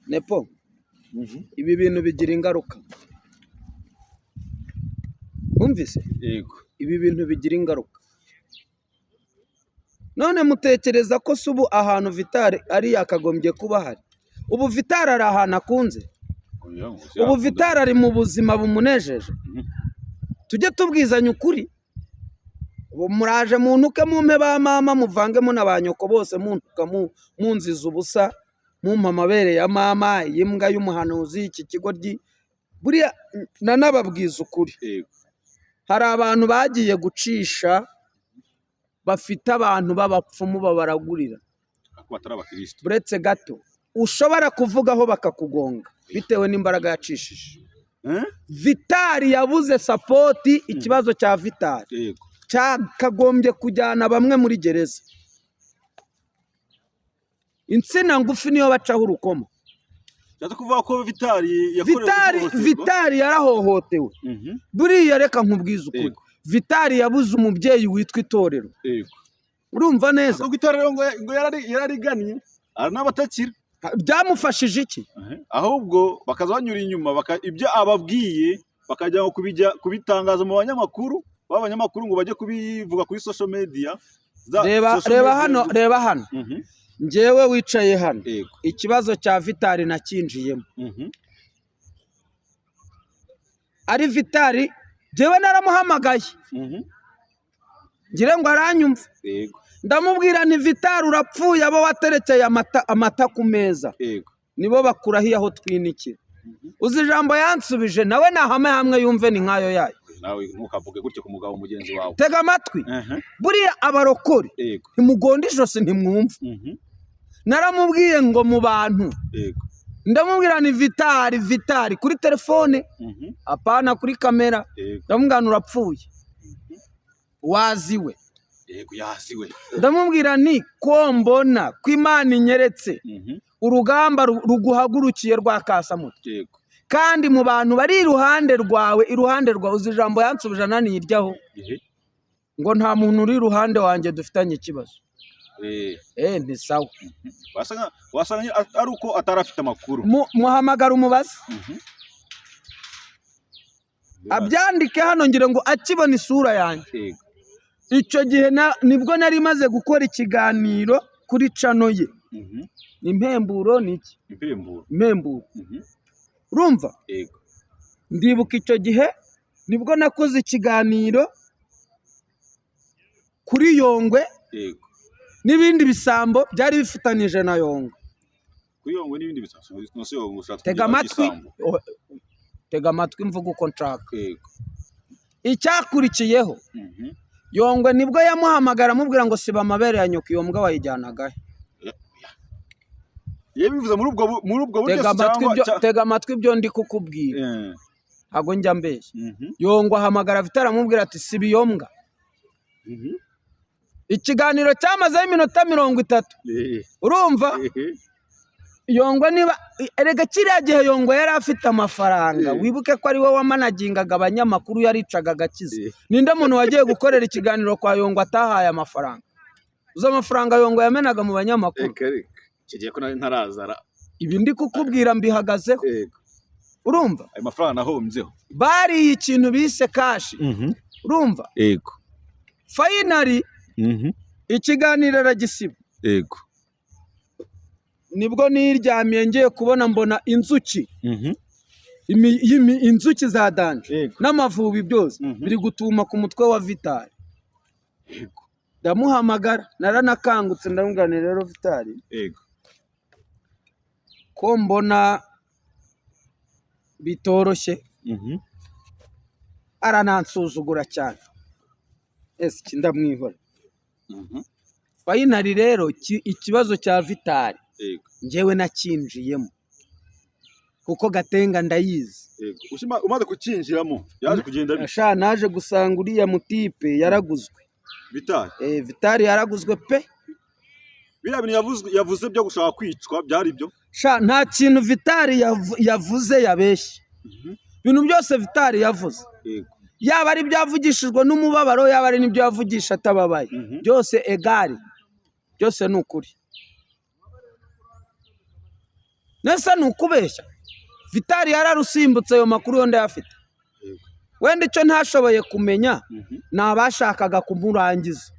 Nepo ibi bintu bigira ingaruka. Umvise? Yego. Ibi bintu bigira ingaruka. None mutekereza ko subu ahantu Vital ari yakagombye kuba hari? Ubu Vital ari ahantu akunze? Ubu Vital ari mu buzima bumunejeje? Tujye tubwizanya ukuri. Ubu muraje muntuke mumpe ba mama muvangemo na ba nyoko bose muntuka munziza ubusa mumpa amabere ya mama imbwa y'umuhanuzi iki kigo buriya nanababwiza ukuri. Hari abantu bagiye gucisha bafite abantu b'abapfumu babaragurira buretse gato ushobora kuvugaho bakakugonga bitewe n'imbaraga yacishije. Vital yabuze sapoti. Ikibazo cya Vital cyakagombye kujyana bamwe muri gereza. Insina ngufi niyo bacaho urukoma. Kuvuga ko Vital yarahohotewe. Buriya reka nkubwiza ukuri. Vital yabuze umubyeyi witwa itorero. Urumva neza? Ngo itorero ngo yarariganye ari n'abatakira. Byamufashije iki? Ahubwo bakaza banyura inyuma ibyo ababwiye bakajya kubitangaza mu banyamakuru b'abanyamakuru ngo bajye kubivuga kuri social media. Reba hano. Njyewe wicaye hano. Ikibazo cya Vital nakinjiyemo. Ari Vital njyewe naramuhamagaye. Ngire ngo aranyumva. Ndamubwira ni Vital urapfuye abo waterekeye amata ku meza. Nibo bakurahiye aho twinikira. Uzi ijambo yansubije nawe nahame hamwe yumve ni nkayo yayo. Nawe ntukavuge gutyo ku mugabo mugenzi wawe. Tega amatwi. Buriya abarokore ntimugonda ijosi ntimwumva. Naramubwiye ngo mu bantu. Ndamubwira ni Vital kuri telefone apana kuri kamera. Ndamubwira urapfuye waziwe. Yego yaziwe. Ndamubwira ni ko mbona ko Imana inyeretse urugamba ruguhagurukiye rwa Kasamutwe. Kandi mu bantu bari iruhande rwawe uzi ijambo yansubije naniryaho ngo nta muntu uri iruhande wanjye dufitanye ikibazo. Ni sawa. Wasanga ari uko atarafite amakuru. Muhamagara umubaze. Abyandike hano ngire ngo akibona isura yanjye. Icyo gihe nibwo nari maze gukora ikiganiro kuri channel ye. Impemburo ni iki? Impemburo. Urumva? Ndibuka icyo gihe nibwo nakoze ikiganiro kuri Yongwe. N'ibindi bisambo byari bifitanije na Yongwe. Kuri Yongwe n'ibindi bisambo. Tega amatwi mvuga uko nshaka. Icyakurikiyeho Yongwe nibwo yamuhamagara amubwira ngo siba amabere ya nyoko iyo mbwa wayijyanagahe. Yebivuze muri ubwo buryo. Tega amatwi ibyo ndi kukubwira. Hago njya mbeshya. Yongwe ahamagara Vital amubwira ati siba iyo mbwa. Ikiganiro cyamazeho iminota 30. Urumva? Yongwe niba erega kiriya gihe Yongwe yari afite amafaranga. Wibuke ko ari we wamanagingaga abanyamakuru yaricaga gakize. Ninde muntu wagiye gukorera ikiganiro kwa Yongwe atahaye amafaranga? Uzo amafaranga Yongwe yamenaga mu banyamakuru. Kigiye ko ntarazara. Ibi ndi kukubwira mbihagazeho. Urumva? Ayo mafaranga nahombyeho. Bari ikintu bise kashi. Urumva? Yego. Finally ikiganiro aragisiba. Yego. Nibwo niryamiye ngiye kubona mbona inzuki. Inzuki za danje n'amavubi byose biri gutuma ku mutwe wa Vital. Ndamuhamagara naranakangutse ndamugana rero Vital. Ko mbona bitoroshye. Aranansuzugura cyane. Ese ndamwihora. Finally rero ikibazo cya Vital njyewe nakinjiyemo kuko Gatenga ndayizi. Umaze kukinjiramo yaje kugenda naje gusanga uriya mutipe yaraguzwe. Vital yaraguzwe pe. Biriya bintu yavuze byo gushaka kwicwa byari byo. Nta kintu Vital yavuze yabeshye. Ibintu byose Vital yavuze. Yaba ari byavugishijwe n'umubabaro yaba ari n'ibyo yavugisha atababaye. Byose egari. Byose ni ukuri. nese ni ukubeshya Vitali yararusimbutse ayo makuru yo ndayafite wenda icyo ntashoboye kumenya ni abashakaga kumurangiza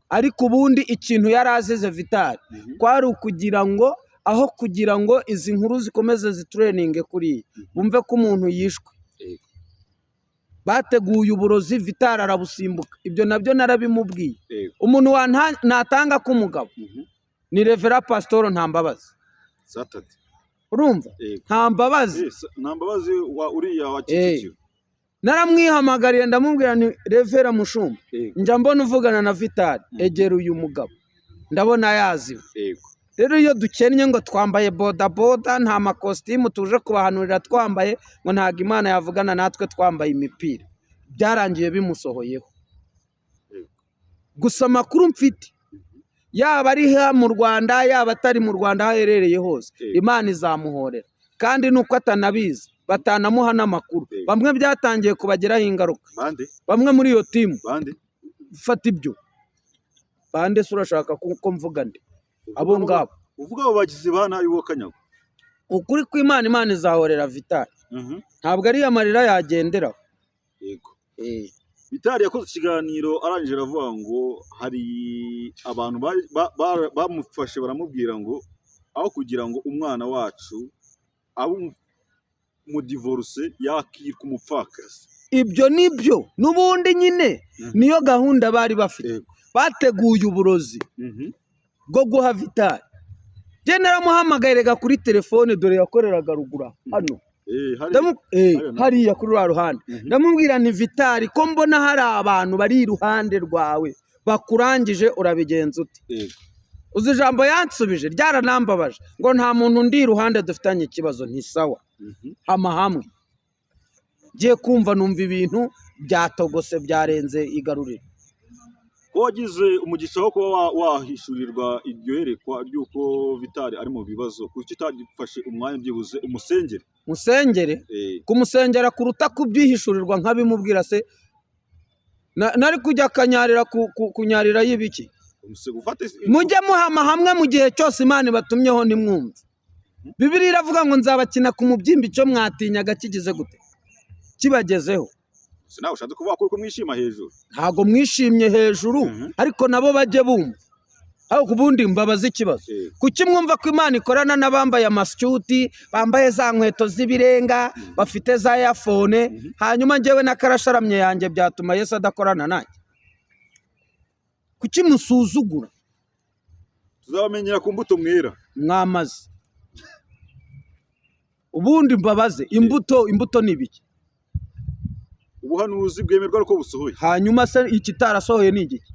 ariko ubundi ikintu yari azize Vitali kwari ukugira ngo aho kugira ngo izi nkuru zikomeze zitureninge kuri bumve ko umuntu yishwe bateguye uburozi Vitali arabusimbuka ibyo nabyo narabimubwiye umuntu natanga k'umugabo ni Revera Pastor Ntambabazi urumva Ntambabazi wa uriya wa Kicukiro naramwihamagariye ndamubwira ni Revera Mushumba njya mbona uvugana na Vitali egera uyu mugabo ndabona yaziwe rero iyo dukennye ngo twambaye bodaboda nta makositimu tuje kubahanurira twambaye ngo ntabwo Imana yavugana natwe twambaye imipira byarangiye bimusohoyeho gusa amakuru mfite yaba ari mu Rwanda yaba atari mu Rwanda aho aherereye hose Imana izamuhorera kandi nuko atanabizi batanamuha n'amakuru bamwe byatangiye kubageraho ingaruka bamwe muri iyo timu fata ibyo bande se urashaka ko mvuga nde abo ngabo uvuga abo bagizi ba nabi bo Kanyago ukuri Imana izahorera Vitali ntabwo ari amarira yagenderaho yego Vitali yakoze ikiganiro arangije aravuga ngo hari abantu bamufashe baramubwira ngo aho kugira ngo umwana wacu abo mu divorce yakirwa umupfakazi ibyo nibyo n'ubundi nyine niyo gahunda bari bafite bateguye uburozi bwo guha Vitali je naramuhamagaye kuri telefone dore yakoreraga rugura hano hariya kuri rwa ruhande ndamubwira ni Vitali ko mbona hari abantu bari iruhande rwawe bakurangije urabigenza ute uzi ijambo yansubije ryaranambabaje ngo nta muntu ndi iruhande dufitanye ikibazo ntisawa hamwe ngiye kumva numva ibintu byatogose byarenze igaruriro wagize umugisha wo kuba wahishurirwa iryo yerekwa ry'uko Vitali ari mu bibazo kuko utagifashe umwanya byibuze musengere kumusengera kuruta kubyihishurirwa nk'abimubwira se nari kujya kanyarira kunyarira y'ibiki mujye muhama hamwe mu gihe cyose Imana ibatumyeho nimwumve Bibiliya iravuga ngo nzabakina ku mubyimba icyo mwatinyaga kigize gute kibagezeho nawe ushatse kuvuga ko mwishima hejuru ntago mwishimye hejuru ariko nabo bajye bumva aho kubundi mbabaza ikibazo kuki mwumva ko Imana ikorana n'abambaye amasyuti bambaye za nkweto z'ibirenga bafite za iPhone hanyuma njyewe n'akarasharamye yanjye byatuma Yesu adakorana nanjye kuki musuzugura tuzabamenyera ku mbuto mwera mwamaze ubundi mbabaze imbuto ni ibiki ubuhanuzi bwemerwa uko busohoye hanyuma se ikitarasohoye ni igiki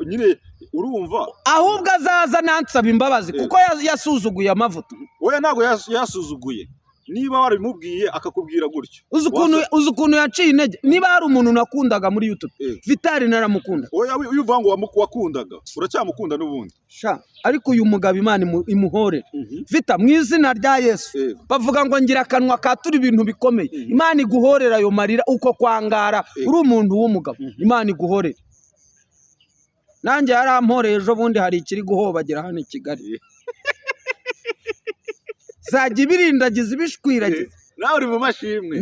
nyine urumva ahubwo azaza nansaba imbabazi kuko yasuzuguye amavuta oya ntago yasuzuguye niba warabimubwiye akakubwira gutyo uzi ukuntu yaciye intege niba hari umuntu nakundaga muri YouTube Vitali naramukunda oya uyu uvuga ngo wakundaga uracyamukunda n'ubundi ariko uyu mugabo Imana imuhorera Vita mu izina rya Yesu bavuga ngo ngira akanwa katura ibintu bikomeye Imana iguhorera ayo marira uko kwangara uri umuntu w'umugabo Imana iguhorera nanjye yaramporeye ejo bundi hari ikiri guhobagira hano i Kigali zajya ibirindagiza ibishwiragiza nawe uri mu mashimwe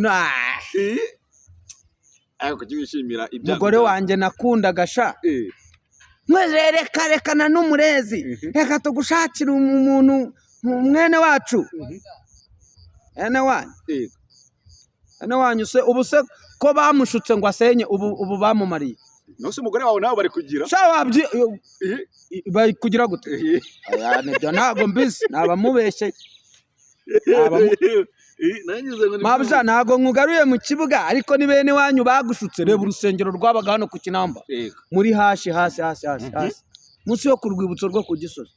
ariko kibishimira ibya umugore wanjye nakundaga sha reka n'umurezi reka tugushakira umuntu mwene wacu ene wanyu se ubu se ko bamushutse ngo asenye ubu bamumariye nose umugore wawe nawe bari kugira bari kugira gute nibyo ntabwo mbizi nabamubeshye mabja ntago nkugaruye mu kibuga ariko ni bene wanyu bagushutse reba urusengero rwabaga hano ku Kinamba muri hasi munsi yo ku rwibutso rwo ku Gisozi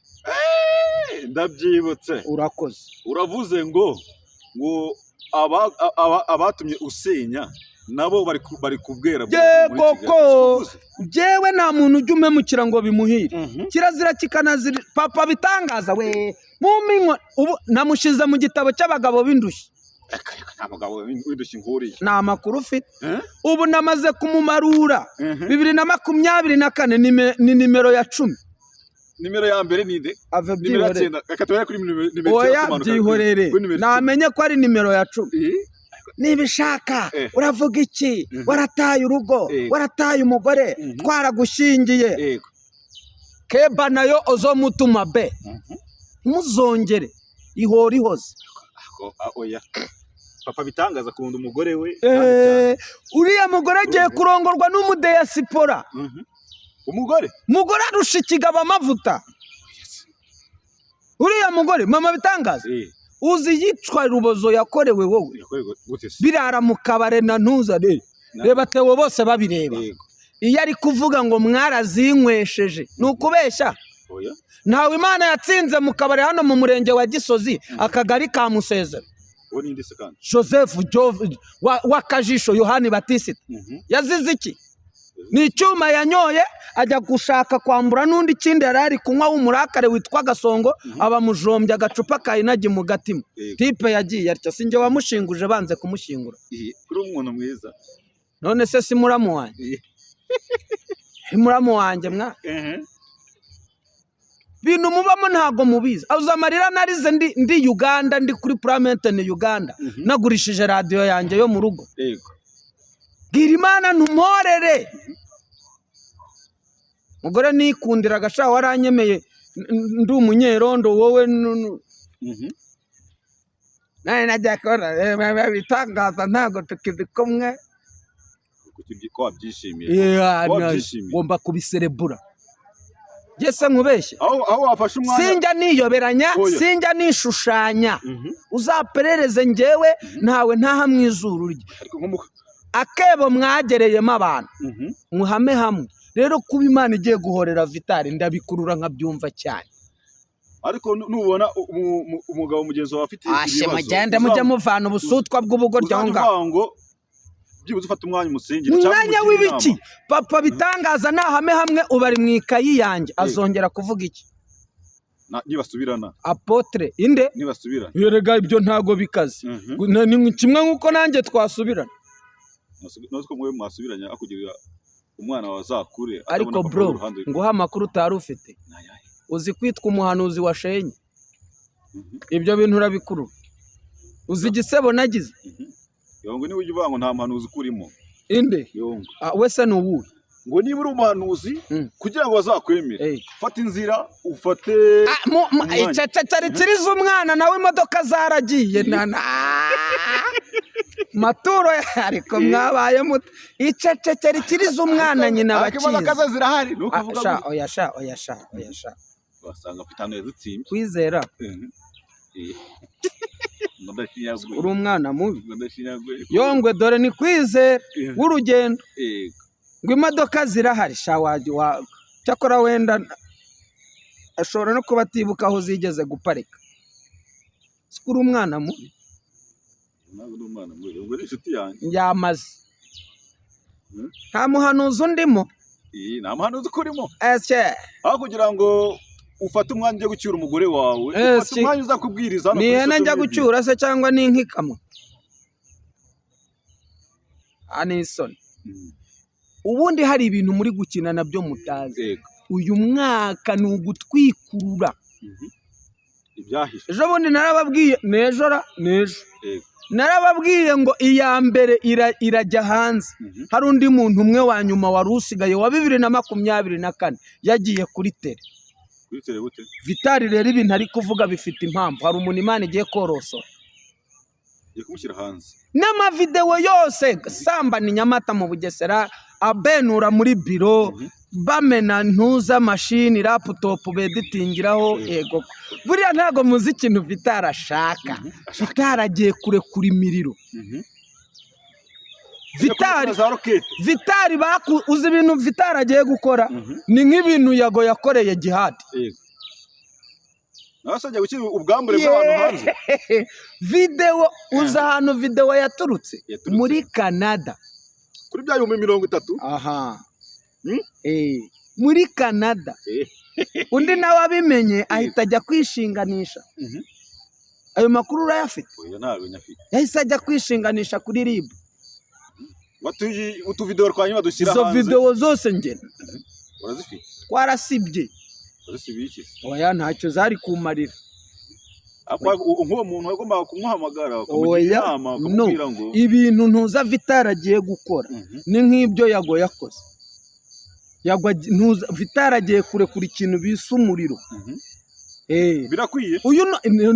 ndabyibutse urakoze uravuze ngo abatumye usenya nabo bari kubwera koko jewe nta muntu ujya umemukira ngo bimuhire kirazira kikanazira papa bitangaza we muminwa ubu namushize mu gitabo cy'abagabo b'indushyi nta mugabo w'indushyi nkuriye ni amakuru ufite ubu namaze kumumarura 2024 ni nimero ya 10 nimero ya mbere ni inde? ave Nimero ya byihorere 9 reka tubere kuri nimero oya byihorere namenye ko ari nimero ya 10 10. nibishaka uravuga iki warataye urugo warataye umugore twaragushingiye Yego. keba nayo ozomutuma be muzongere ihora ihoze Oya. Papa Bitangaza akunda umugore we. uriya mugore agiye kurongorwa n'umudeyasipora. Umugore arusha ikigabo amavuta. Uriya mugore Mama Bitangaza uzi yicwa rubozo yakorewe wowe birara mu kabare na ntuza reba tewe bose babireba iyo ari kuvuga ngo mwarazinywesheje nukubeshya ntawe Imana yatsinze mu kabare hano mu murenge wa Gisozi akagari ka Musezero Joseph Wakajisho Yohani Batisita yazize iki ni icyuma yanyoye ajya gushaka kwambura n'undi kindi yarari kunywa w'umurakare witwa Gasongo abamujombya agacupa kayinagi mu gatima tipe yagiye atya sinjye wamushinguje banze kumushyingura kuri umuntu mwiza none se si muramu wanjye muramu wanjye mwa bintu mubamo ntago mubizi azamarira narize ndi Uganda ndi kuri Parliament ni Uganda nagurishije radio yanjye yo mu rugo yego bwira Imana ntumorere mugore nikundira agasha waranyemeye ndi umunyerondo wowe naye najya kora Bitangaza ntago tukibikomwe ko wabyishimiye ngomba kubiserebura Yese nkubeshye aho wafashe umwana sinjya niyoberanya sinjya nishushanya uzaperereze njyewe ntawe ntaha mwizuru rye akebo mwagereyemo abantu muhame hamwe rero kuba Imana igiye guhorera Vitali ndabikurura nkabyumva cyane ariko nubona umugabo mugenzi wawe afite ibibazo mugende mujye muvana ubusutwa bw'ubugorya ngo byibuze ufata umwanya umusengera umwanya w'ibiki Papa Bitangaza nahame hamwe ubari mu ikayi yanjye azongera kuvuga iki nibasubirana apotre inde nibasubirana yerega ibyo ntago bikaze ni kimwe nkuko nanjye twasubirana noziko mwe mwasubiranya akugirira umwana wazakure ariko bro nguha amakuru utari ufite uzi kwitwa umuhanuzi washenye ibyo bintu urabikuru uzi igisebo nagize yongo niwe uvuga ngo nta muhanuzi kurimo inde yongo wese nuwuhe ngo niba uri umuhanuzi kugira ngo bazakwemere fata inzira ufate icececeri kiriza umwana nawe imodoka zaragiye maturo ariko mwabaye muto icececeri kiriza umwana nyina bakiza imodoka zirahari nukuvuga oya wasanga afite yazitsimye kwizera uri umwana mubi yongwe dore ni kwizera w'urugendo ngo imodoka zirahari cyakora wenda ashobora no kuba atibuka aho zigeze guparika uri umwana mubi yamaze nta muhanuzi undimo nta muhanuzi kurimo aho kugira ngo ufate umwanya ujya gucyura umugore wawe ufate umwanya uza kubwiriza ni ihene njya gucyura se cyangwa ni inkikamwe anisoni ubundi hari ibintu muri gukina nabyo mutazi uyu mwaka ni ugutwikurura ejo bundi narababwiye n'ejo narababwiye ngo iya mbere irajya hanze hari undi muntu umwe wa nyuma wari usigaye wa 2024 yagiye kuri tele Vitali rero ibintu ari kuvuga bifite impamvu hari umuntu Imana igiye korosora kumushyira hanze n'amavideo yose samba ni Nyamata mu Bugesera abenura muri biro bamena ntuza machine laptop beditingiraho yego buriya ntago muzi ikintu Vitali ashaka Vitali agiye kure kuri miriro Vitali uzi ibintu Vitali agiye gukora ni nk'ibintu Yago yakoreye Jihad nasajya gukira ubwambure bw'abantu hanze video uza hano video yaturutse muri Canada kuri bya 30 aha muri Canada undi nawe abimenye ahita ajya kwishinganisha ayo makuru urayafite yahise ajya kwishinganisha kuri RIB utu video twanyuma dushyira hanze izo video zose ngena urazifite twarasibye zibiki oya ntacyo zari kumarira. nk'uwo muntu wagombaga kumuhamagara akamugira inama akamubwira ngo ibintu ntuza Vitali agiye gukora ni nk'ibyo Yago yakoze. Vitali agiye kurekura ikintu bise umuriro. birakwiye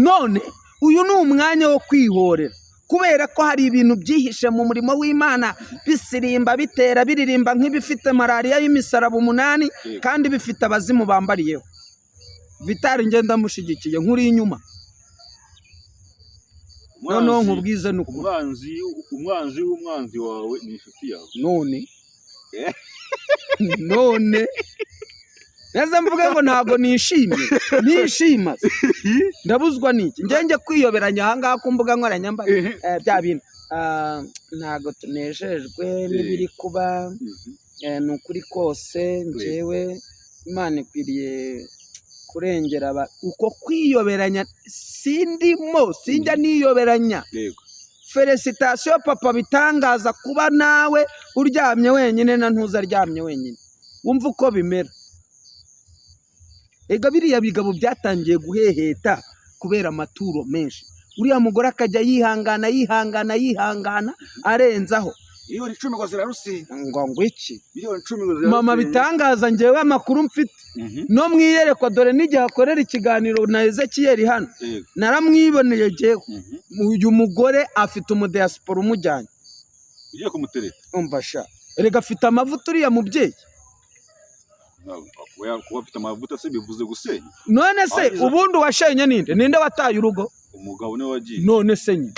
none uyu ni umwanya wo kwihorera, kubera ko hari ibintu byihishe mu murimo w'Imana bisirimba bitera biririmba nk'ibifite malariya y'imisaraba 8 kandi bifite abazimu bambariyeho. Vitali ngenda mushigikiye nkuri inyuma. Noneho nkubwize nuko umwanzi w'umwanzi wawe ni inshuti yawe. none neza mvuga ngo ntabwo nishimye nishima ndabuzwa n'iki njye kwiyoberanya aha ngaha ku mbuga nkoranyambaga bya bintu ntabwo tunejejwe n'ibiri kuba ni ukuri kose njyewe Imana ikwiriye kurengera uko kwiyoberanya sinjya niyoberanya. Felicitation papa bitangaza kuba nawe uryamye wenyine na ntuza aryamye wenyine, wumva uko bimera. Ega biriya bigabo byatangiye guheheta kubera amaturo menshi, uriya mugore akajya yihangana arenzaho miliyoni 10 ngo zirarusinga ngo iki miliyoni 10 ngo zirarusinga. Mama bitangaza njyewe amakuru mfite no mwiyerekwa, dore n'igihe akorera ikiganiro na Ezekiel hano naramwiboneye jewe. Uyu mugore afite umudiaspora umujyanye ugiye kumutereta, umva sha erega afite amavuta uriya mubyeyi. kuba afite amavuta se bivuze gusenya? None se ubundi washenye ninde wataye urugo? Umugabo niwe wagiye. None se nyine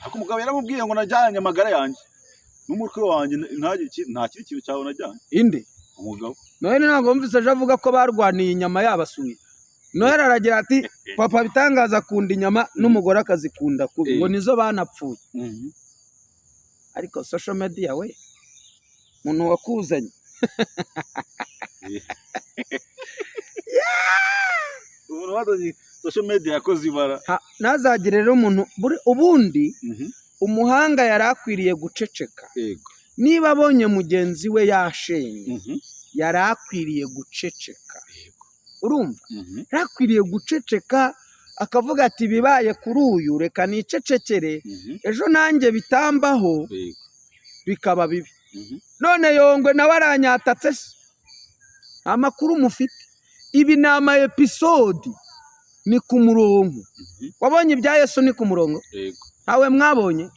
ako umugabo yaramubwiye ngo najyanye amagara yanjye n'umutwe wanjye nta kiri kintu cyawe najyanye. Inde umugabo none ntabwo mvise aje avuga ko barwaniye inyama yabasuye. Noheli aragira ati papa bitangaza akunda inyama n'umugore akazikunda kubi ngo nizo banapfuye. Ariko social media we umuntu wakuzanye social media yakoze ibara. Ntazagire rero umuntu ubundi umuhanga yari akwiriye guceceka. Niba abonye mugenzi we yashenye yari akwiriye guceceka. Urumva yarakwiriye guceceka akavuga ati bibaye kuri uyu reka nicecekere ejo nanjye bitambaho bikaba bibi. None Yongwe nawe aranyatatse se amakuru mufite. Ibi ni ama episode ni ku murongo. Wabonye ibya Yesu ni ku murongo? Ntawe mwabonye?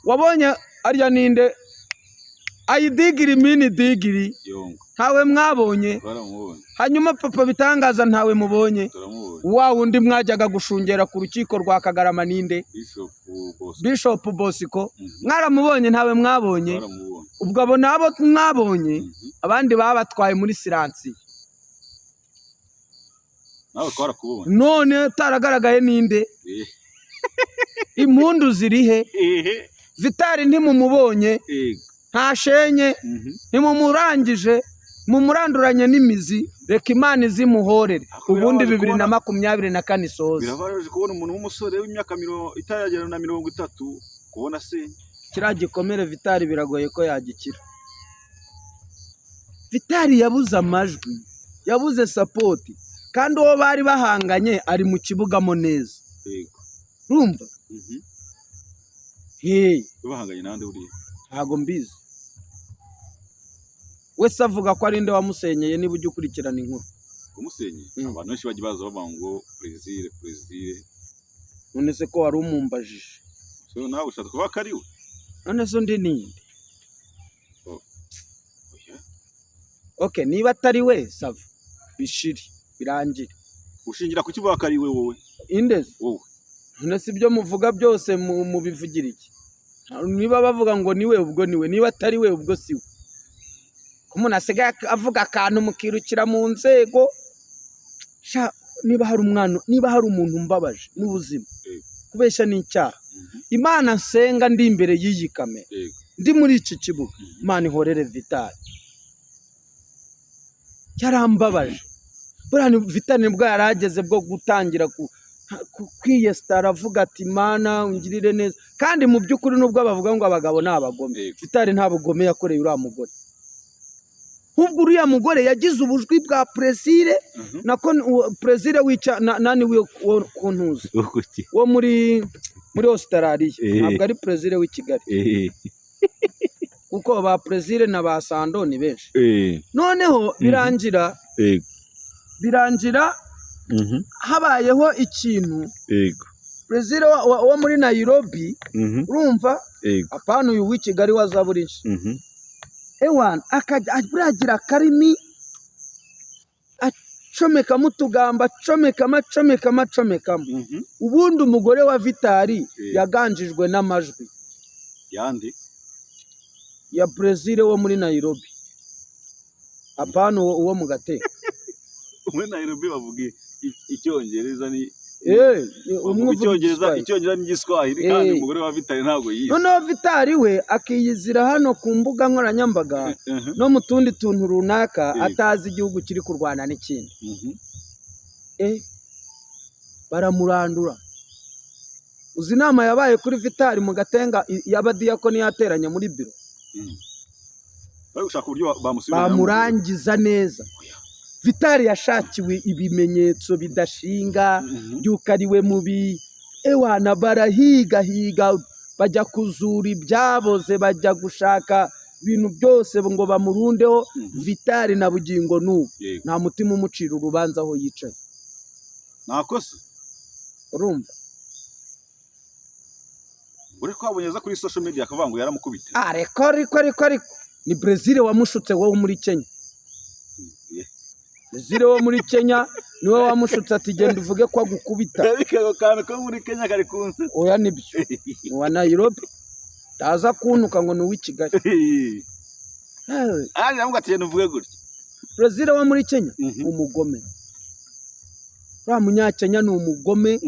Wabonye arya ninde ayidigiri mini digiri? Ntawe mwabonye? Hanyuma papa bitangaza ntawe mubonye? Wa wundi mwajyaga gushungera ku rukiko rwa Kagarama ninde? Bishop Bosco. Mwaramubonye ntawe mwabonye? Ubwo abo nabo mwabonye abandi babatwaye muri siransi. Nawe twarakubonye. None taragaragaye ninde? Impundu zirihe? Vitali ntimumubonye? Ntashenye ntimumurangije mumuranduranye n'imizi, reka Imana izimuhorere ubundi 2024 isoza. Birabaje kubona umuntu w'umusore w'imyaka itaragera na 30 kubona se kiriya gikomere Vitali biragoye ko yagikira. Vitali yabuze amajwi, yabuze support, kandi uwo bari bahanganye ari mu kibugamo neza. Urumva? bahanganye nande uriye ntago mbizi. Wese avuga ko ari nde wamusenyeye niba ujye ukurikirana inkuru. Umusenyeye abantu benshi bagiye baza bavuga ngo Plaisir. None se ko wari umumbajije? So nawe ushaka kuba kariwe? None se ndi ninde? Okay, niba atari we sava bishiri birangire. Ushingira ku kivuga kariwe wowe? Indeze wowe. None se ibyo muvuga byose mu bivugira iki? Niba bavuga ngo niwe ubwo niwe, niba atari we ubwo siwe. Umuntu asigaye avuga akantu mukirukira mu nzego. Niba hari umuntu mbabaje n'ubuzima kubesha n'icyaha, Imana nsenga ndi imbere y'iyi kamera, ndi muri iki kibuga, Imana ihorere Vitali. Yarambabaje buriya Vitali nibwo yarageze bwo gutangira kwiyesitara avuga ati Mana ungirire neza, kandi mu by'ukuri nubwo bavuga ngo abagabo ni abagome, Vitali nta bugome yakoreye uriya mugore. ahubwo uriya mugore yagize ubujwi bwa Plaisir nako Plaisir wica nani wo kuntuza wo muri Australia ntabwo ari Plaisir w'i Kigali kuko ba Plaisir na ba Sando ni benshi noneho birangira habayeho ikintu Plaisir wo muri Nairobi urumva apana uyu w'i Kigali wazaburisha ewan akajya karimi acomekamo utugamba acomekamo ubundi umugore wa Vitali yaganjijwe n'amajwi yandi ya Plaisir wo muri Nairobi apana uwo mu Gateka muri Nairobi bavuga icyongereza ni icyongereza n'igiswahili kandi umugore wa Vitali ntabwo yize noneho Vitali we akiyizira hano ku mbuga nkoranyambaga no mu tundi tuntu runaka atazi igihugu kiri kurwana n'ikindi baramurandura uzi inama yabaye kuri Vitali mu Gatenga y'abadiyakoni yateranye muri biro bari gushaka uburyo bamurangiza neza Vitali yashakiwe ibimenyetso bidashinga byuko ari we mubi ewana barahiga bajya kuzura ibyaboze bajya gushaka ibintu byose ngo bamurundeho Vitali na bugingo n'ubu nta mutima umucira urubanza aho yicaye nakoze urumva uri kwabonye za kuri social media akavuga ngo yaramukubita ariko ni Plaisir wamushutse wowe muri Kenya Plaisir wo muri Kenya niwe wamushutse ati genda uvuge ko agukubita ariko kandi ko muri Kenya kari kunse oya nibyo wa Nairobi taza kuntuka ngo ni w'i Kigali namwe ati genda uvuge gutya Plaisir wo muri Kenya umugome ra munyakenya ni umugome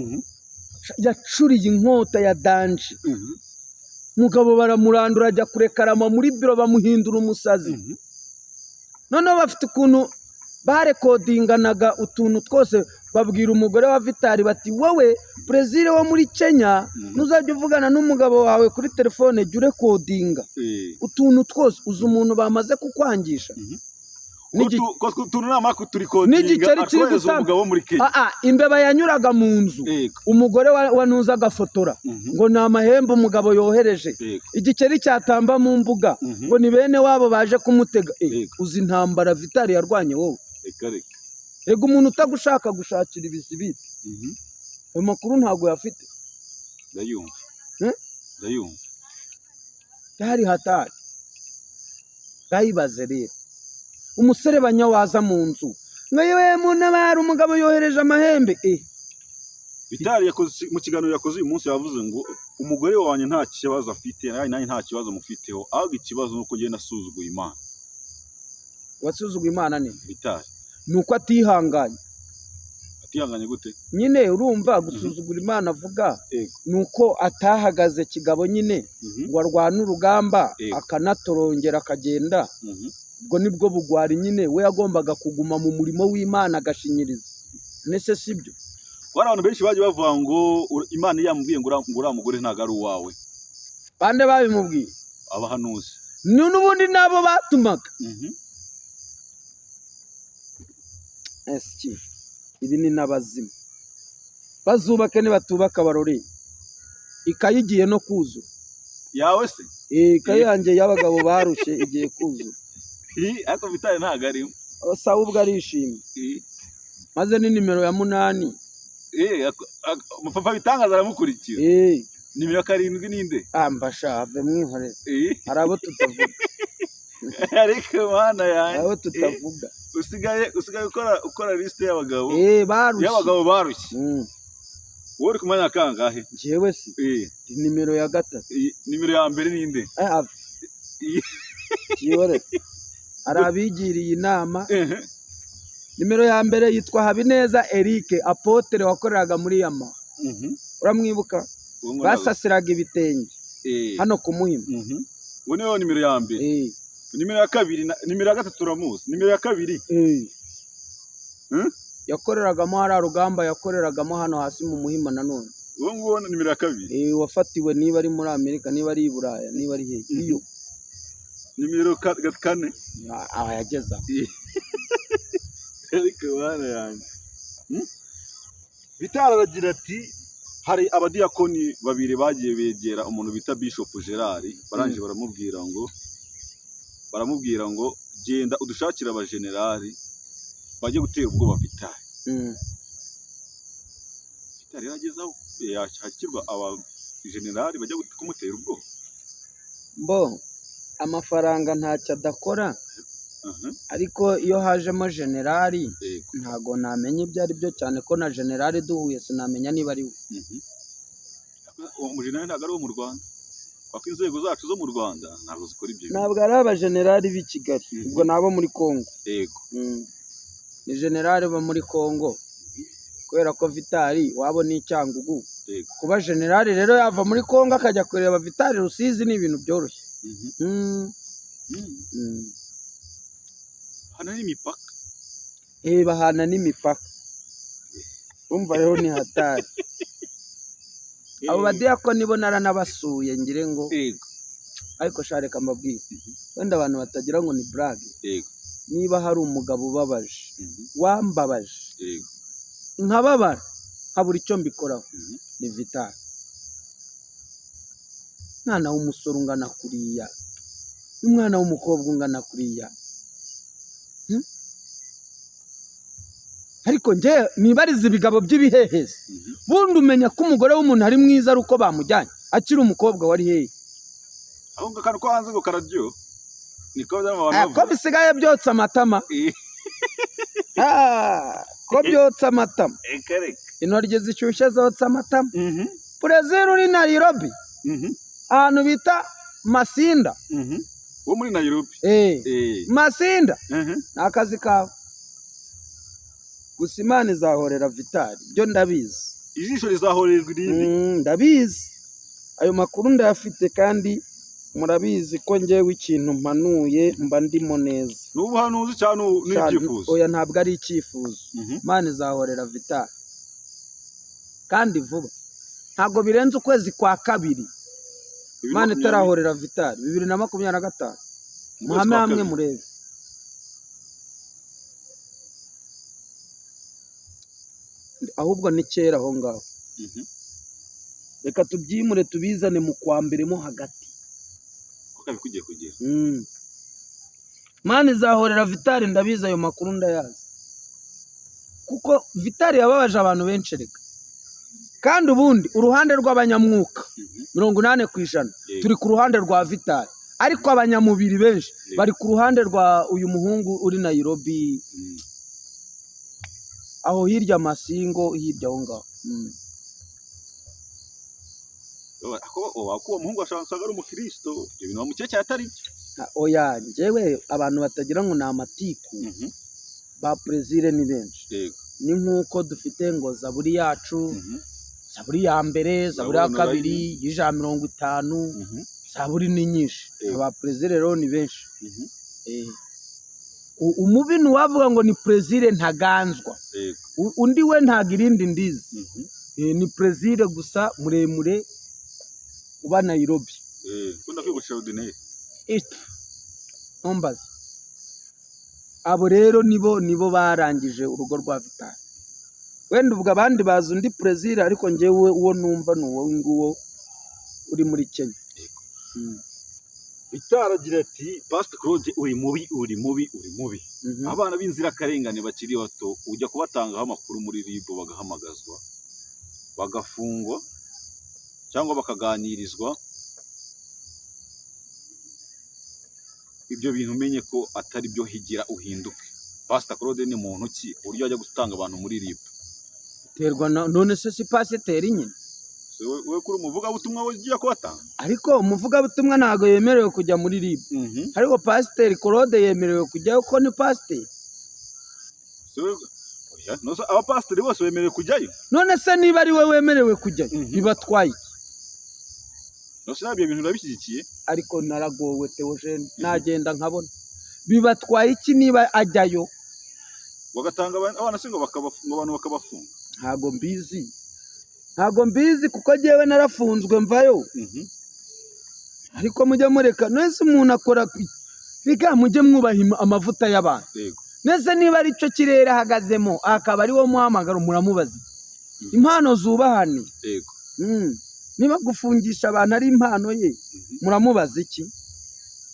yacuriye inkota ya danje mugabo baramurandura ajya kurekarama muri biro bamuhindura umusazi noneho bafite ukuntu barekodinganaga utuntu twose babwira umugore wa Vitali bati wowe Plaisir wo muri Kenya nuzajya uvugana n'umugabo wawe kuri telefone jya urekodinga utuntu twose uzi umuntu bamaze kukwangisha n'igiceri kiri umugabo muri Kenya imbeba yanyuraga mu nzu umugore wanuza agafotora ngo ni amahembe umugabo yohereje igiceri cyatamba mu mbuga ngo ni bene wabo baje kumutega uzi intambara Vitali yarwanye wowe ego umuntu utagushaka gushakira ibizibiti ayo makuru ntabwo yafite ndayumva byari hatari bwayibaze rero umusore banyawaza mu nzu mwewe munabara umugabo yohereje amahembe Vitali mu kiganiro yakoze uyu munsi yavuze ngo umugore wanjye nta kibazo afite nanjye nta kibazo mufiteho ahubwo ikibazo nuko agenda asuzuguye Imana wasuzuguye Imana ni Vitali nuko atihanganye gute nyine urumva gusuzugura Imana avuga nuko atahagaze kigabo nyine ngo arwane urugamba akanatorongera akagenda ubwo nibwo bugwari nyine we yagombaga kuguma mu murimo w'Imana agashinyiriza nese sibyo abantu benshi baje bavuga ngo Imana yamubwiye ngo uriya mugore ntago ari uwawe bande babimubwiye abahanuzi n'ubundi nabo batumaga ibi ni n'abazimu bazubake nibatubaka barore ikayi igiye no kuzura yawe se ikayi yanjye y'abagabo barushye igiye kuzura ariko Vitali ntago arimo sawa ubwo arishimye maze ni nimero ya 8 papa bitangaza aramukurikira nimero 7 ninde mfasha ave mwihore hari abo tutavuga ariko Mana yanjye abo tutavuga usigaye ukora liste y'abagabo barushye wowe uri kumenya kangahe jewe si nimero ya 3 nimero ya mbere ninde yore arabigiriye inama nimero ya mbere yitwa Habineza Eric apotre wakoreraga muri Yama uramwibuka basasiraga ibitenge hano ku Muhima ubu niyo nimero ya mbere nimero ya 2 nimero ya 3 turamuzi nimero ya 2 yakoreragamo hari rugamba yakoreragamo hano hasi mu Muhima nanone uwo nguwo nimero ya 2 wafatiwe niba ari muri Amerika niba ari i Buraya niba ari hehe iyo nimero 4 aho yageze aho. ariko bana yanjye Vital aragira ati hari abadiyakoni babiri bagiye begera umuntu bita Bishop Gerard baranje baramubwira ngo genda udushakira abajenerali bajye gutera ubwoba Vital. Vital yaragezaho yashakirwa abajenerali bajya kumutera ubwoba. Mbo amafaranga ntacyo adakora, ariko iyo hajemo generali ntago namenya ibyo ari byo, cyane ko na generali duhuye sinamenya niba ari we. Uwo mujenerali ntabwo ari uwo mu Rwanda, kuko inzego zacu zo mu Rwanda ntabwo zikora ibyo. Ntabwo ari abajenerali b'i Kigali, ubwo nabo muri Kongo. Yego. Ni generali bo muri Kongo, kubera ko Vital wabo ni Cyangugu. Kuba generali rero yava muri Kongo akajya kureba Vital Rusizi ni ibintu byoroshye. Hana n'imipaka. Bahana n'imipaka. Umva rero ni hatari. Abo badiyakoni bo naranabasuye ngire ngo ariko shareka mbabwire, wenda abantu batagira ngo ni brage. Niba hari umugabo ubabaje wambabaje nkababara nkabura icyo mbikoraho ni Vital. Mwana w'umusore ungana kuriya, umwana w'umukobwa ungana kuriya, ariko nje nibariza ibigabo by'ibihehezi. Bundi umenya ko umugore w'umuntu ari mwiza ari uko bamujyanye akiri umukobwa wari hehe. Aho ngakano ko hanze ngo kararyo niko by'abantu ko bisigaye byotsa amatama. Ko byotsa amatama. Intoryi zishyushye zotsa amatama. Brezil uri Nairobi, ahantu bita Masinda. Wo muri Nairobi. Masinda ni akazi kawe. Gusa Imana izahorera Vital, byo ndabizi. Ijisho rizahorerwa irindi. Ndabizi ayo makuru ndayafite, kandi murabizi ko njyewe ikintu mpanuye mba ndimo neza. N'ubuhanuzi cyane n'icyifuzo. Oya ntabwo ari icyifuzo. Imana izahorera Vital kandi vuba, ntabwo birenze ukwezi kwa kabiri Imana itarahorera Vital. 2025 muhame hamwe murebe. Ahubwo ni kera aho ngaho. Reka tubyimure tubizane mu kwa mbere mo hagati. Kuko bikugiye kugira. Imana izahorera Vital, ndabizi ayo makuru ndayazi. Kuko Vital yababaje abantu benshi reka. Kandi ubundi uruhande rw'abanyamwuka 80% turi ku ruhande rwa Vital, ariko abanyamubiri benshi bari ku ruhande rwa uyu muhungu uri Nairobi. Aho hirya Masingo, hirya aho ngaho. Ako umuhungu ashansanga ari umukristo, ibyo bintu bamukeke atari. Oya njyewe abantu batagira ngo ni amatiku ba Brezil ni benshi. Ni nkuko dufite ngo zaburi yacu, zaburi ya mbere, zaburi ya kabiri, y'ijana 50, zaburi ni nyinshi. Aba Brezil rero ni benshi. Umubi wavuga ngo ni Brezil ntaganzwa, undi we ntago irindi ndizi. Ni Brezil gusa muremure uba Nairobi. Kunda kwigusha ordinaire. Ombaza abo rero nibo barangije urugo rwa Vital. Wenda ubwo abandi bazi undi Brezil, ariko njyewe uwo numva ni uwo nguwo uri muri Kenya. Vital agira ati Pastor Claude uri mubi. Abana b'inzirakarengane bakiri bato ujya kubatangaho amakuru muri RIB bagahamagazwa, bagafungwa cyangwa bakaganirizwa. Ibyo bintu umenye ko atari byo, higira uhinduke. Pastor Claude ni muntu ki uburyo ajya gutanga abantu muri RIB? Terwa none se si pasiteri nyine. We kuri umuvuga butumwa ugiye kubatanga. Ariko umuvuga butumwa ntago yemerewe kujya muri RIB. Ariko pasiteri Claude yemerewe kujyayo ko ni pasiteri. Oya, no aba pasiteri bose bemerewe kujyayo. None se niba ari we wemerewe kujyayo bibatwaye. No se nabyo bintu urabishyigikiye. Ariko naragowe Theogene, nagenda nkabona bibatwaye iki niba ajyayo? Bagatanga abana se ngo abantu bakabafunga. Ntago mbizi kuko jewe narafunzwe mvayo. Ariko mujya mureka nese umuntu akora reka mujye mwubaha amavuta y'abantu. Yego. Nese niba ari cyo kirere ahagazemo akaba ari wo muhamagaro muramubaza. Impano zubahane. Yego. Niba gufungisha abantu ari impano ye muramubaza iki?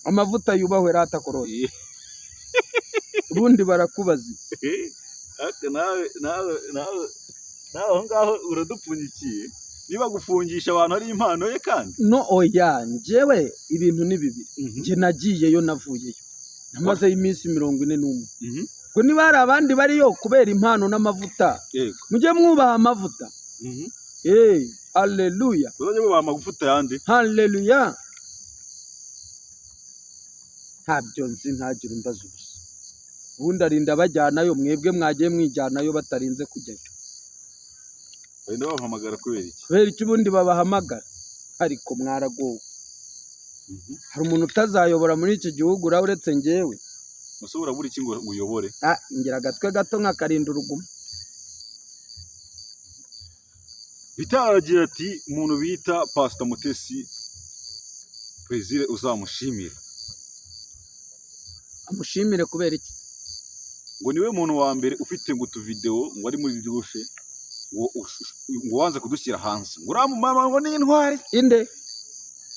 Amavuta yubahwe rata korode. Ubundi barakubaza. nawe aho ngaho uradupfunyikiye. Niba gufungisha abantu ari impano ye kandi? No oya, njyewe ibintu ni bibiri. Nje nagiyeyo navuyeyo. Namaze iminsi 41. Ko niba hari abandi bariyo kubera impano n'amavuta. Yego. Mujye mwubaha amavuta. Haleluya. Mujye mwubaha amavuta yandi. Haleluya. Ntabyo nzi ntagire imbazo ubusa. Ubundi arinda bajyanayo, mwebwe mwagiye mwijyanayo batarinze kujyayo. Wenda babahamagara kubera iki? Kubera iki ubundi babahamagara? Ariko mwaragowe. Hari umuntu utazayobora muri iki gihugu uretse njyewe. Musobora buri kingo uyobore. Ngira agatwe gato nk'akarinda urugumo. Bitaragira ati umuntu bita Pastor Mutesi Plaisir uzamushimira. Amushimire kubera iki? Ngo niwe muntu wa mbere ufite ngo video ngo ari muri dushe ngo wanze kudushyira hanze. Ngo uramumama ngo ni intwari. Inde?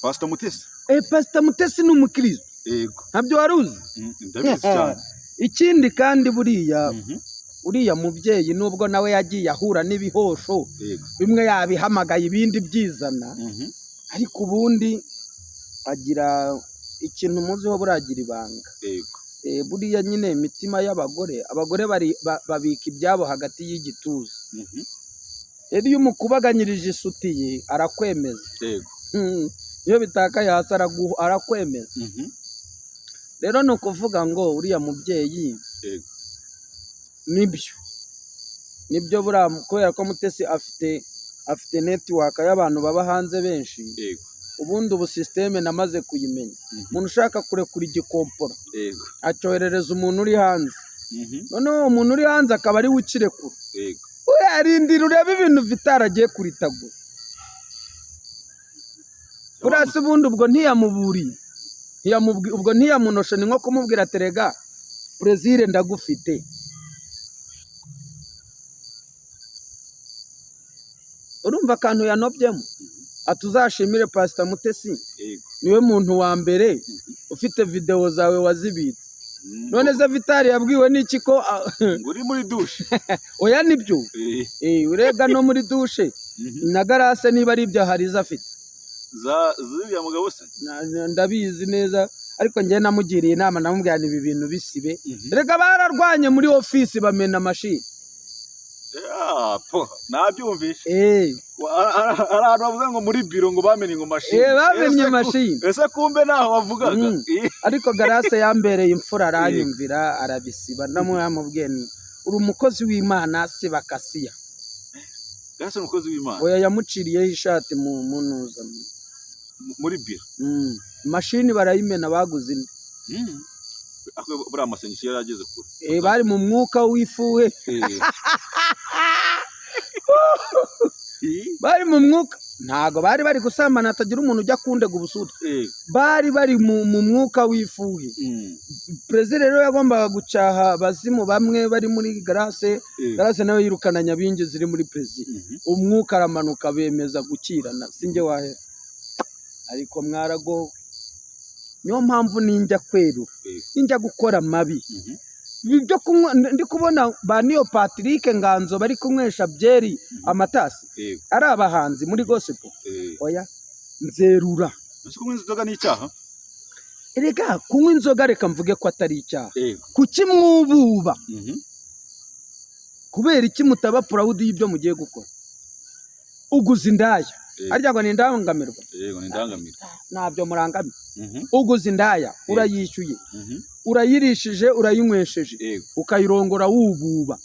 Pastor Mutesi. Pastor Mutesi ni umukristo. Yego. Ntabyo waruzi? Ndabizi cyane. Ikindi kandi uriya mubyeyi nubwo nawe yagiye ahura n'ibihosho bimwe yabihamagaye ibindi byizana, ariko ubundi agira ikintu muziho buragira ibanga. Yego. Buriya nyine imitima y'abagore, abagore babika ibyabo hagati y'igituza. Iyo umukubaganyirije isutiye arakwemeza. Yego. Iyo bitakaye hasi arakwemeza. Rero ni ukuvuga ngo uriya mubyeyi nibyo buriya kubera ko Mutesi afite network y'abantu baba hanze benshi. Ubundi ubu systeme namaze kuyimenya. Umuntu ushaka kurekura igikompora acyoherereza umuntu uri hanze. Noneho umuntu uri hanze akaba ari ukirekura. Uyarindira urebe ibintu vitaragiye kuritagura. Urase ubundi ubwo ntiyamuburiye. Ubwo ntiyamunosha ni nko kumubwira terega Plaisir ndagufite. Urumva akantu yanobyemo? Atuzashimire Pastor Mutesi. Niwe muntu wa mbere ufite video zawe wazibitse. None ze Vitali yabwiwe n'iki ko uri muri dushe? Oya nibyo. Urega no muri dushe. Na garase niba ari ibyo hariza afite. Ziriya mugabo se? Ndabizi neza, ariko njye namugiriye inama namubwira ibi bintu bisibe. Rega bararwanye muri office bamena machine. Nabyumvishe. Abantu bavuga ngo muri biro ngo bamenye ngo machine. Bamenye machine. Ese kumbe naho bavugaga. Ariko garase yambereye imfura aranyumvira arabisiba. Namubwiye ni uri umukozi w'Imana se bakasiya. Garase umukozi w'Imana. Oya yamuciriyeho ishati mu munuza. Muri biro. Machine barayimena baguze indi. Buriya amasengesho yarageze kure. Bari mu mwuka w'ifuhe. Bari mu mwuka, ntago bari gusambana atagira umuntu ujya kundega ubusutwe. Bari mu mwuka w'ifuhe. Plaisir rero yagombaga gucaha bazimu bamwe bari muri garase nawe yirukana nyabingi ziri muri Plaisir. Umwuka aramanuka bemeza gukirana sinjye wahera. Ariko mwaragowe. Niyo mpamvu ninjya kweru, ninjya gukora mabi. Ibyo ndi kubona ba Niyo Patrick Nganzo bari kunywesha byeri amatasi. Ari abahanzi muri gospel. Oya nzerura. Kunywa inzoga ni icyaha? Erega kunywa inzoga reka mvuge ko atari icyaha. Kuki mwububa? Kubera iki mutaba proud y'ibyo mugiye gukora? Uguza indaya. Arya ngo ni indangamirwa. Yego ni indangamirwa. Ntabyo murangamira. Uguza indaya urayishyuye. Urayirishije urayinywesheje. Ukayirongora wububa.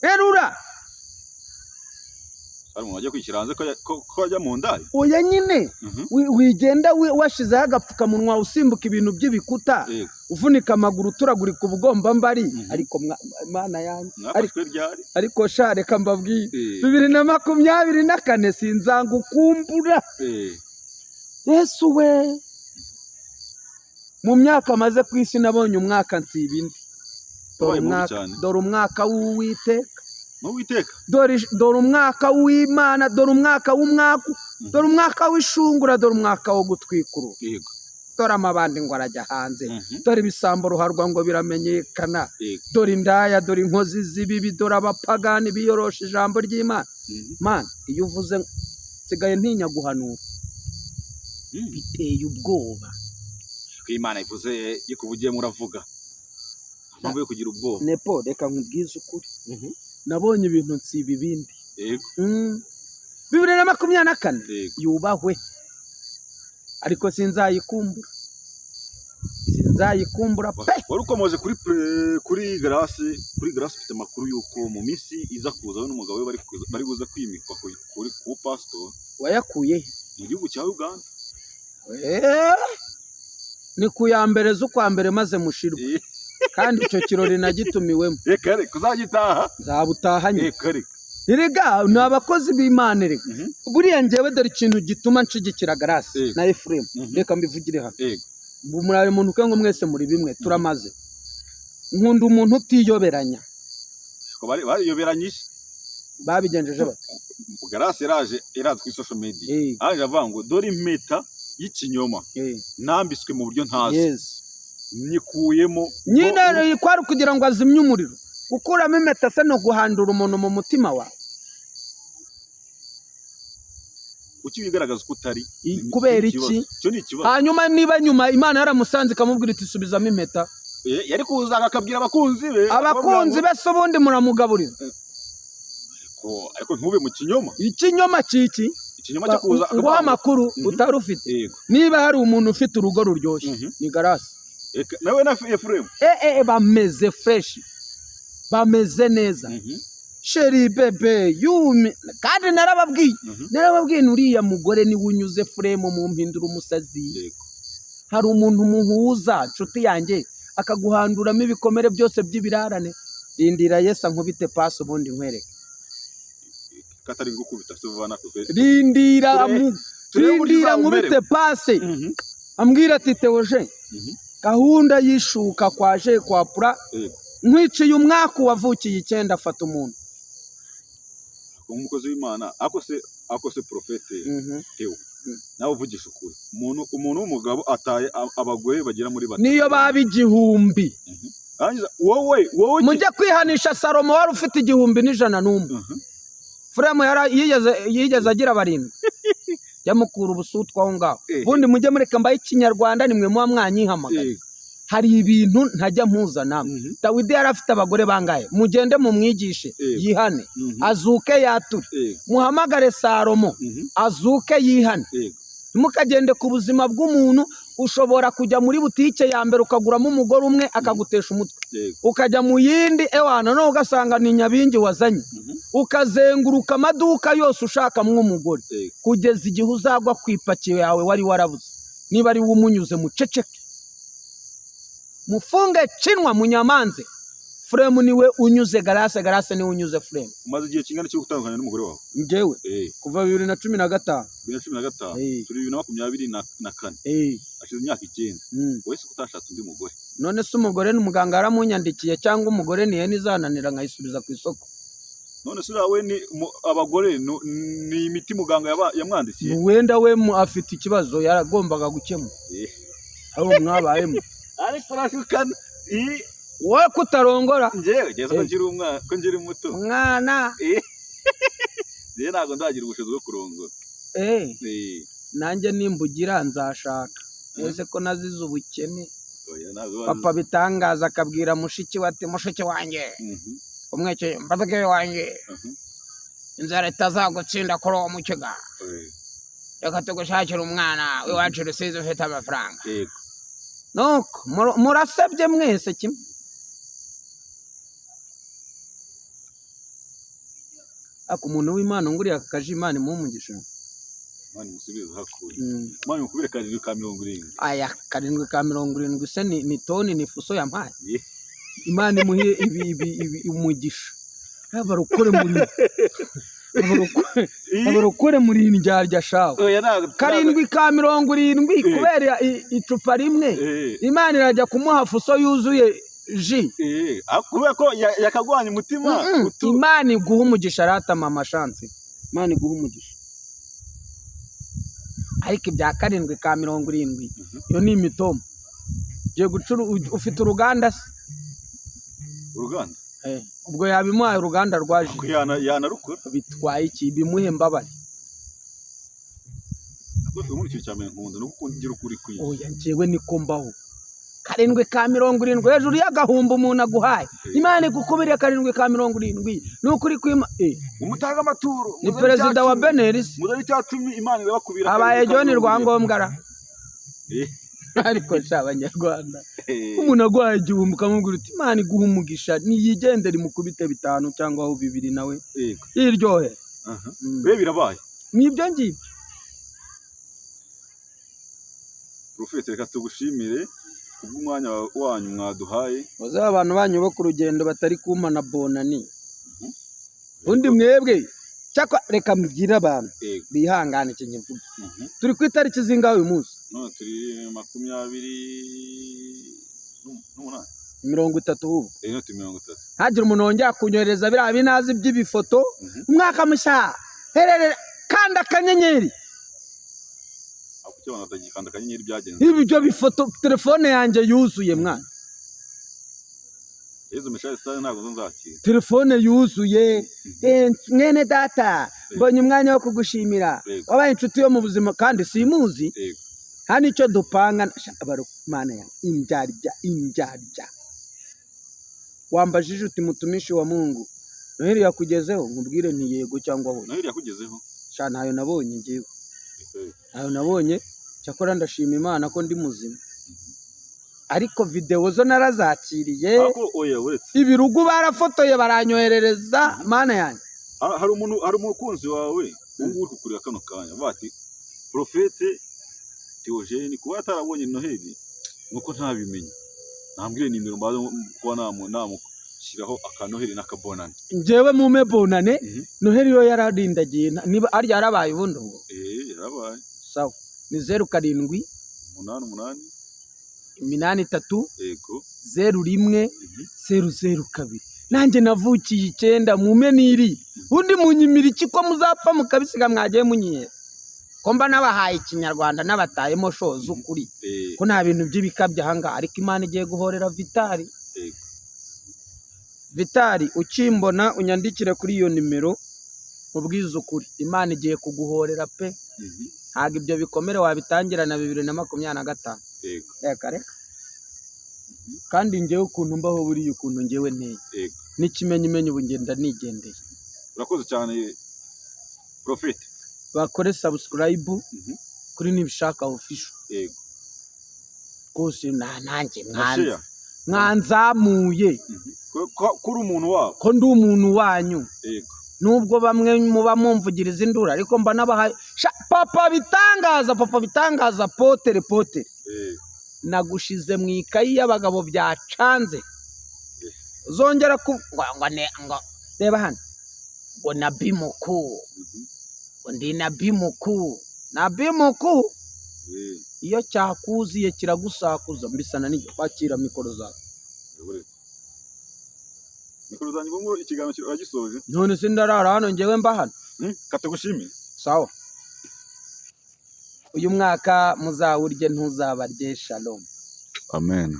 Erura. Ari umuntu ajya kwishyira hanze ko ajya mu ndaya. Oya nyine wigenda washizeho agapfukamunwa usimbuka ibintu by'ibikuta uvunika amaguru turagurika ubugombambari. Ariko Mana yanjye ariko sha reka mbabwire 2024 sinzangukumbura. Yesu we mu myaka maze ku isi nabonye umwaka nsiba indi. Wabaye mubi cyane. Dore umwaka w'Uwiteka, N'Uwiteka. dore umwaka w'Imana, dore umwaka w'umwaku, dore umwaka w'ishungura, dore umwaka wo gutwikura. Yego. Dore amabandi ngo arajya hanze, Mhm. dore ibisambo ruharwa ngo biramenyekana, Yego. dore indaya, dore inkozi z'ibibi, dore abapagani biyorosha ijambo ry'Imana. Mhm. Mana, iyo uvuze nsigaye ntinya guhanura, Mhm. biteye ubwoba. Ko Imana ivuze yikuvugiyemo uravuga. Mpamvu yo kugira ubwoba. Nepo, reka nkubwize ukuri, Mhm. nabonye ibintu nsiba ibindi. Yego. 2024 Yego. yubahwe, ariko sinzayikumbura pe. Wari ukomeje kuri Grace ufite amakuru yuko mu minsi iza kuza we n'umugabo we bari buze kwimikwa kuri ku pastor Wayakuye he? mu gihugu cya Uganda. Ni ku ya mbere z'ukwa mbere maze mushirwa, kandi icyo kirori nagitumiwemo. Reka uzagitaha. Nzabutahanye. Reka. Erega ni abakozi b'Imana reka. Buriya njyewe dore ikintu gituma nshigikira Grace na Ephraim, reka mbivugire hano. Murabe muntu kwe ngo mwese muri bimwe turamaze. Nkunda umuntu utiyoberanya. Bariyoberanyije. Babigenjeje bate? Grace iraje kuri social media. Aje avuga ngo dore impeta y'ikinyoma nambiswe mu buryo ntazi. Yes. Nyikuyemo. Nyine kwari kugira ngo azimye umuriro. Gukuramo impeta se no guhandura umuntu mu mutima wawe. Uki bigaragaza ko utari kubera iki? Cyo ni ikibazo. Hanyuma niba nyuma Imana yaramusanze ikamubwira iti subizamo impeta, yari kuza akabwira abakunzi be. Abakunzi be so bundi muramugaburira. Ariko ntube mu kinyoma. Ikinyoma ciki? Ikinyoma cyo kuza ngo amakuru utari ufite. Niba hari umuntu ufite urugo ruryoshye ni Grace. Nawe na Ephraim. Bameze fresh, bameze neza. Sheri bebe yumi, kandi narababwiye nuriya mugore ni wunyuze Ephraim mu mpindura umusazi. Hari umuntu muhuza nshuti yanjye akaguhanduramo ibikomere byose by'ibirarane. Rindira Yesu nkubite paso ubundi nkwereke. Katari gukubita suvana kwe. Rindira nkubite pase. Ambwira ati Teoje, gahunda yishuka kwaje kwapura, nkwiciye umwaka wavukiye 9 afata umuntu. Umukozi w'Imana ako se profete Theo. Nawe uvugisha ukuri. Umuntu w'umugabo ataye abagore bagera muri 3. Niyo baba 1000. Wowe mujye kwihanisha Salomo wari ufite 101. Ephraim yigeze agira 7. Yamukura ubusutwa aho ngaho. Bundi mujye mureka mbaye ikinyarwanda nimwe muba mwanyihamagaye. Hari ibintu ntajya mpuza namwe. Dawidi yari afite abagore bangaye. Mugende mumwigishe yihane, azuke yature. Muhamagare Salomo azuke yihane. Mukagende ku buzima bw'umuntu. Ushobora kujya muri butike ya mbere ukaguramo umugore umwe akagutesha umutwe, ukajya mu yindi none ugasanga ni nyabingi wazanye, ukazenguruka amaduka yose ushakamwo umugore, kugeza igihe uzagwa ku ipaki yawe wari warabuze. Niba ari umunyuze muceceke, mufunge cinwa munyamanze. Ephraim niwe unyuze Grace niwe unyuze Ephraim. Umaze igihe kingana cyo gutandukana n'umugore wawe? Njyewe kuva 2015. 2015 turi 2024. Ashize imyaka 9. Wese kutashatse undi mugore. None se umugore n'umuganga aramunyandikiye cyangwa umugore niye nizananira nkayisubiza ku isoko? None se urawe ni abagore ni imiti muganga yamwandikiye? Wenda we afite ikibazo yaragombaga gukemura. Aho mwabayemo. Ariko arashukana. Wowe kutarongora? Njyewe ko ngira umwana, ko ngira muto. Mwana. Njye ntago ndagira ubushobozi bwo kurongora. Nanjye nimbugira nzashaka. Ese ko nazize ubukene. Papa bitangaza akabwira mushiki wati mushiki wanjye. Umweke mbadage wanjye. Inzara itazagutsinda kuri uwo mukiga. Reka tugushakira umwana w'iwacu rusizi ufite amafaranga. Nuko murasebye mwese kimwe. Ako umuntu w'Imana nguriya akaje Imana imumugisha. Imana musubize hakuri. Imana mukubire 770. Aya 770 se ni toni ni fuso yampaye. Imana imuhiye ibi umugisha. Barukore muri. abarokore muri indyarya shawe. Oya ntabwo 770 kubera icupa rimwe Imana irajya kumuha fuso yuzuye ji. kubera ko yakagwanya umutima. Imana iguha umugisha ratama amashansi. Imana iguha umugisha. Ariko ibya 770 yo ni imitoma. Je gucuru ufite uruganda se? Uruganda? Ubwo yabimuhaye uruganda rwaje. Yana rukora. Bitwaye iki bimuhe mbabare. Muri cyo cyame nkunda no kugira ukuri kwiye. Oya njewe niko mbaho. 770 hejuru y'agahumba umuntu aguhaye. Imana igukubiriye 770 n'ukuri kwima umutaga amaturo. Ni perezida wa Beneris. Muzari cya 10 Imana irabakubira. Abaye John Rwangombwa ra. Ariko cy'abanyarwanda umuntu agwaye igihumbi ukamubwira uti Imana iguha umugisha niyigendere mukubite 5 cyangwa aho 2 nawe iryohe. Be birabaye nibyo ngibyo. Profete reka tugushimire kubw'umwanya wanyu mwaduhaye. Baza abantu banyu bo ku rugendo batari kumana bonani. Undi mwebwe cyakwa reka mubwira abantu bihangane kinyivuga. Turi ku itariki zingaho uyu munsi? No turi 30 ubu. No turi 30. Hagira umuntu wongera kunyohereza biriya binazi by'ibifoto umwaka mushya herere kanda kanyenyeri. Akubona atagikanda kanyenyeri byagenze. Ibyo bifoto telefone yanjye yuzuye mwana. Yezu message sasa ntabwo nzakira. Telefone yuzuye. Mwene data mbonye umwanya wo kugushimira. Wabaye inshuti yo mu buzima kandi simuzi. Hani icyo dupanga Mana ya injarya. Wambajije uti mutumishi wa Mungu. Noheli yakugezeho nkubwire nti yego cyangwa ho. Noheli yakugezeho. Sha ntayo nabonye ngiwe. Ntayo nabonye cyakora ndashima Imana ko ndi muzima. Ariko video zo narazakiriye. Ibirugu barafotoye baranyoherereza Mana yanjye. Hari umukunzi wawe uri kukurira kano kanya bati Profete Theogene kuba atarabonye Noheli nuko ntabimenye. Nambwire nimero mbaza kuba namushyiraho akanoheli n'akabonane. Njewe mume bonane Noheli yo yararindagiye niba ari yarabaye ubundi ngo. Yarabaye. Sawa. Ni 07 88 83 yego 01 002. Nanjye navukiye 9 mume niri. Undi munyimira iki ko muzapfa mukabisiga mwagiye munyiyera. Ko mba nabahaye ikinyarwanda n'abatayemo shoza ukuri. Ko nta bintu by'ibikabya hanga ariko Imana igiye guhorera Vitali. Vitali ukimbona unyandikire kuri iyo nimero ubwiza ukuri. Imana igiye kuguhorera pe. Ntago ibyo bikomere wabitangira na 2025. Reka reka. Kandi ngewe ukuntu mbaho buri ukuntu ngewe nteye. N'ikimenyimenyi ubu ngenda nigendeye. Urakoze cyane Profete. Bakore subscribe kuri nibishaka official. Kose nanjye mwanzamuye. Kuri umuntu wabo. Ko ndi umuntu wanyu. Nubwo bamwe muba mumvugiriza indura ariko mba nabahaye papa bitangaza potere. Nagushize mu ikayi y'abagabo byacanze. Zongera ngo reba hano. Ngo nabii mukuu. Ndi nabii mukuu. Iyo cyakuziye kiragusakuza mbisana n'icyo kwakira mikoro zawe. Mikoro zanjye ngo ikiganiro kiragisoje. None sindarara hano ngewe mba hano. Katagushimiye. Sawa. Uyu mwaka muzawurye ntuzabarye. Shalom. Amen.